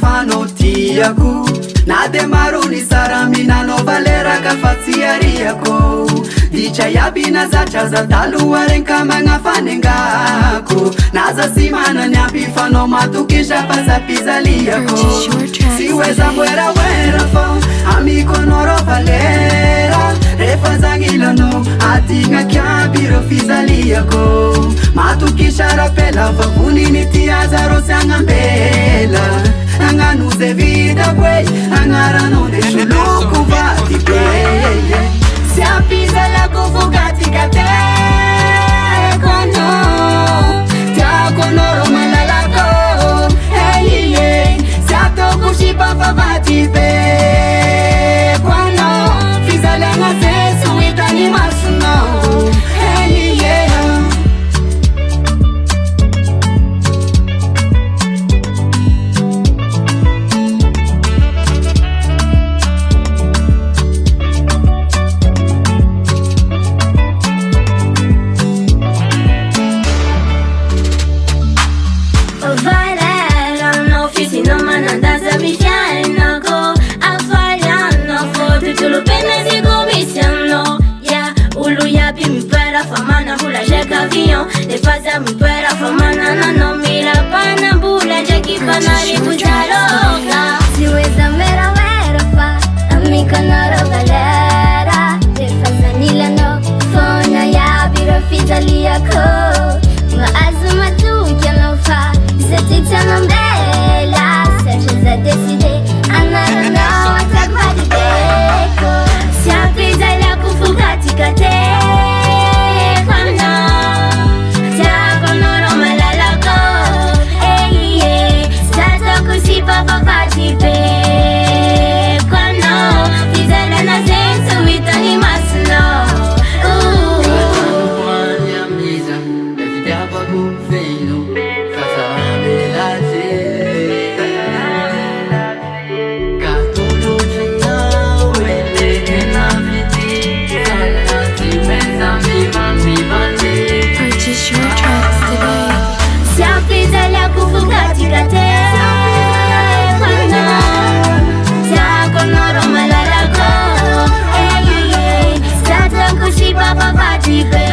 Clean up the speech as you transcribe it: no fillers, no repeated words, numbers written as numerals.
fanao tiako na de marony sara minanao valeraka fa tsy ariako ditra iaby na zatra zataloha renka magnafanengako naza sy manany ampy fanao matokisa fa zapizaliako sy hoeza moeraoera fô amiko anao rô valera rehefa zagnilanao atignakiaby rô fizaliako matokisa rapela vavoniny ty aza rô sy agnambela agnano ze vitako e agnaranao de soloko vaty be sy ampizalako vogatikateko anao tiako anao rô malalako eie sy ataoko sipafavaty beko anao fizalagna ze so hitany masonao eie le faza mpera famana na nomira pana bula jaki panari kutaloga siweza mera wera fa amika nara valera le faza nilano fona ya biro fizalia ko ma azuma tu kiano fa zetitana mbela seja za decide anara na atakvadi beko si apizalia kufugati kate papapati pe kwano fizana na senso vitani masno Quando amisa deve ter bagu feino faça belate Catulo chão ele na vida sana se pensa mi vale Purchase your tracks today. Se a fizelha kufugati kate Papa,